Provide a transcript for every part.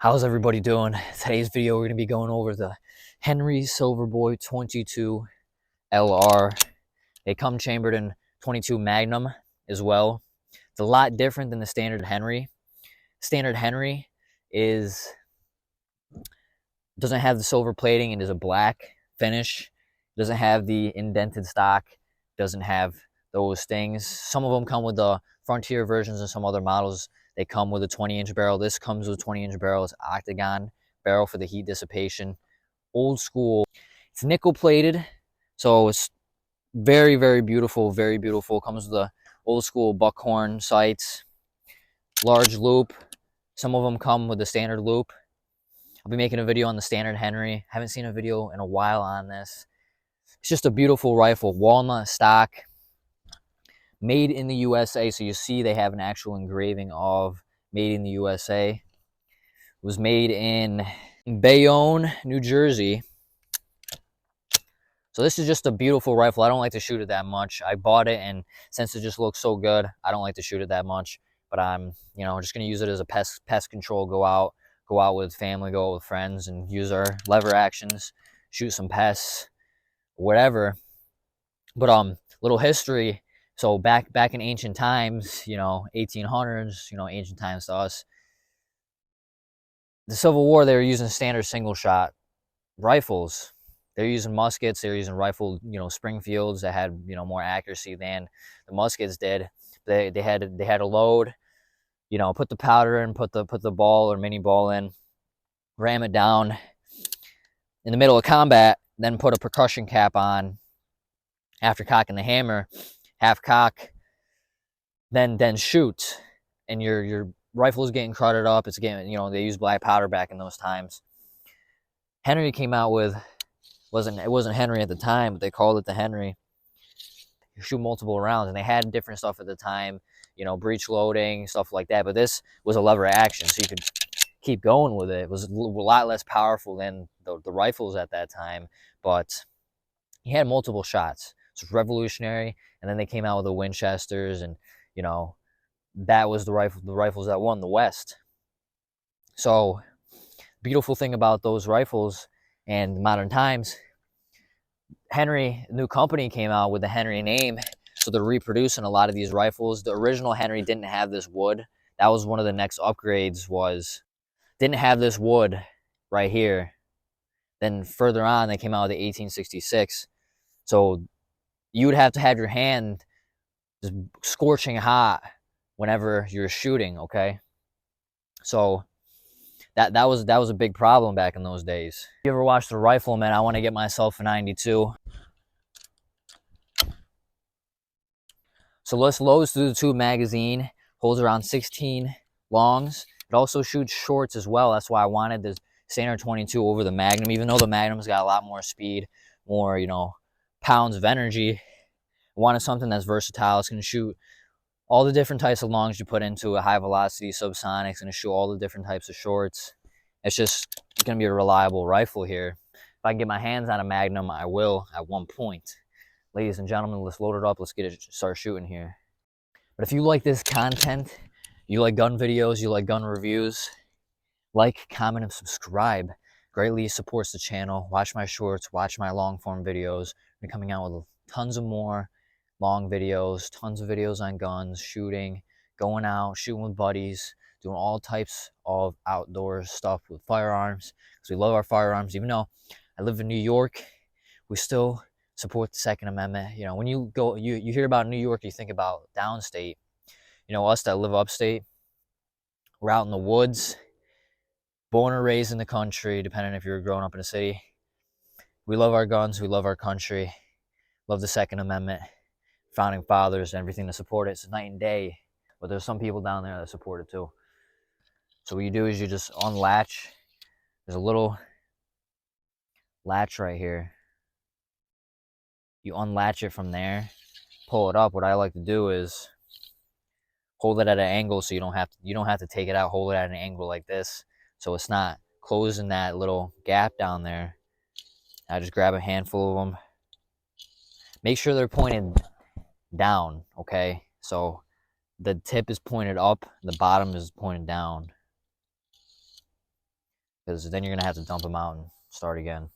How's everybody doing? Today's video we're going to be going over the Henry Silverboy 22 LR. They come chambered in 22 Magnum as well. It's a lot different than the standard Henry. Standard Henry doesn't have the silver plating and is a black finish. Doesn't have the indented stock. Doesn't have those things. Some of them come with the Frontier versions and some other models. They come with a 20-inch barrel. This comes with a 20-inch barrel. It's octagon barrel for the heat dissipation. Old school. It's nickel plated, so it's very, very beautiful. Very beautiful. Comes with the old school buckhorn sights. Large loop. Some of them come with the standard loop. I'll be making a video on the standard Henry. Haven't seen a video in a while on this. It's just a beautiful rifle. Walnut stock. Made in the USA, so you see they have an actual engraving of made in the USA. It was made in Bayonne, New Jersey. So this is just a beautiful rifle. I don't like to shoot it that much. I bought it, and since it just looks so good, I don't like to shoot it that much. But I'm, just gonna use it as a pest control. Go out with family, go out with friends, and use our lever actions, shoot some pests, whatever. But little history. So back in ancient times, 1800s, ancient times to us, the Civil War, they were using standard single shot rifles. They're using muskets. They're using rifle, Springfields that had, more accuracy than the muskets did. They had a load, put the powder in, put the ball or mini ball in, ram it down in the middle of combat, then put a percussion cap on after cocking the hammer. Half cock, then shoot, and your rifle is getting crowded up. It's getting, they used black powder back in those times. Henry came out with, it wasn't Henry at the time, but they called it the Henry. You shoot multiple rounds, and they had different stuff at the time, breech loading, stuff like that. But this was a lever action, so you could keep going with it. It was a lot less powerful than the rifles at that time, but he had multiple shots. It's revolutionary. And then they came out with the Winchesters, and that was the rifles that won the West. So beautiful thing about those rifles and modern times, Henry, new company came out with the Henry name, so they're reproducing a lot of these rifles. The original Henry didn't have this wood. That was one of the next upgrades, didn't have this wood right here. Then further on, they came out with the 1866. So you would have to have your hand just scorching hot whenever you're shooting, okay? So that was a big problem back in those days. If you ever watched The Rifleman, I want to get myself a 92. So this loads through the tube magazine, holds around 16 longs. It also shoots shorts as well. That's why I wanted the standard 22 over the Magnum, even though the Magnum's got a lot more speed, more, pounds of energy. I wanted something that's versatile. It's going to shoot all the different types of longs you put into a high velocity subsonics, and shoot all the different types of shorts. It's just going to be a reliable rifle here. If I can get my hands on a Magnum, I will at one point. Ladies and gentlemen, let's load it up. Let's start shooting here. But if you like this content, you like gun videos, you like gun reviews, like, comment, and subscribe. Greatly supports the channel. Watch my shorts, watch my long form videos. We're coming out with tons of more long videos, tons of videos on guns, shooting, going out, shooting with buddies, doing all types of outdoor stuff with firearms, because we love our firearms. Even though I live in New York, we still support the Second Amendment. When you go, you hear about New York, you think about downstate. Us that live upstate, we're out in the woods, born or raised in the country, depending if you're growing up in a city. We love our guns, we love our country, love the Second Amendment, founding fathers, and everything to support it. It's night and day, but there's some people down there that support it too. So what you do is you just unlatch. There's a little latch right here. You unlatch it from there, pull it up. What I like to do is hold it at an angle, so you don't have to take it out. Hold it at an angle like this, so it's not closing that little gap down there. I just grab a handful of them. Make sure they're pointed down, okay? So the tip is pointed up, the bottom is pointed down. because then you're going to have to dump them out and start again.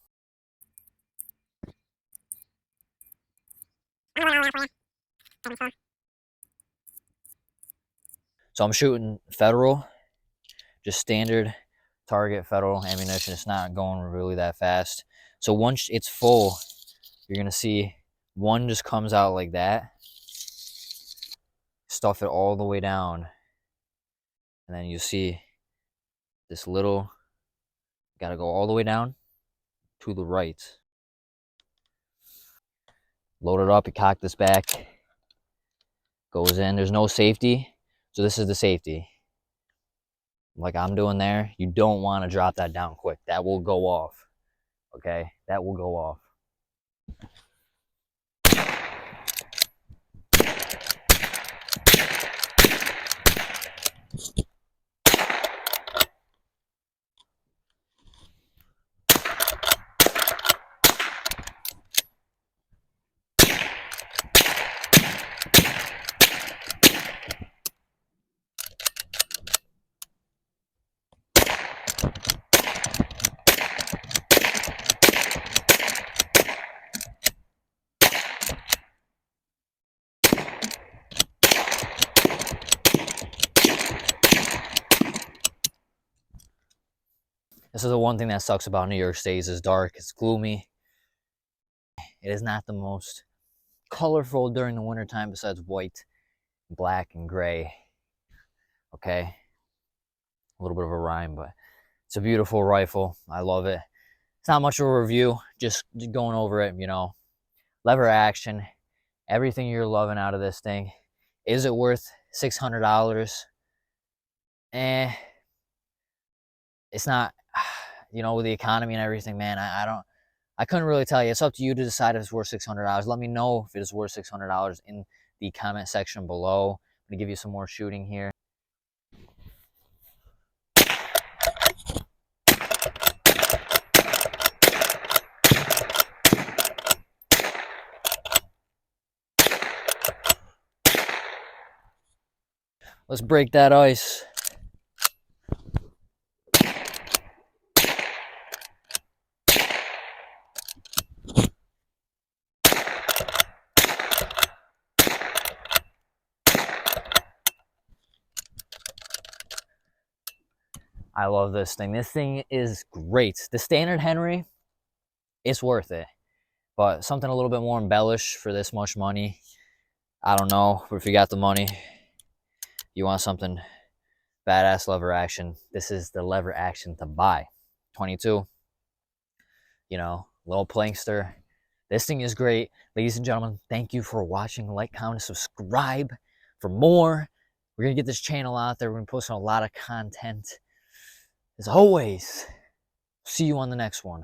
So I'm shooting federal, just standard target federal ammunition. It's not going really that fast. So once it's full, you're going to see one just comes out like that. Stuff it all the way down. And then you see this little, got to go all the way down to the right. Load it up, you cock this back, goes in. There's no safety, so this is the safety. Like I'm doing there, you don't want to drop that down quick. That will go off, okay? That will go off. This is the one thing that sucks about New York State. It's dark, it's gloomy. It is not the most colorful during the wintertime besides white, black, and gray. Okay? A little bit of a rhyme, but it's a beautiful rifle. I love it. It's not much of a review, just going over it, you know. Lever action, everything you're loving out of this thing. Is it worth $600? It's not, you know, with the economy and everything, man. I couldn't really tell you. It's up to you to decide if it's worth $600. Let me know if it is worth $600 in the comment section below. I'm gonna give you some more shooting here. Let's break that ice. I love this thing. This thing is great. The standard Henry, it's worth it. But something a little bit more embellished for this much money, I don't know. But if you got the money, you want something badass lever action, this is the lever action to buy. 22, you know, little Plinkster. This thing is great. Ladies and gentlemen, thank you for watching. Like, comment, subscribe for more. We're going to get this channel out there. We're going to post a lot of content. As always, see you on the next one.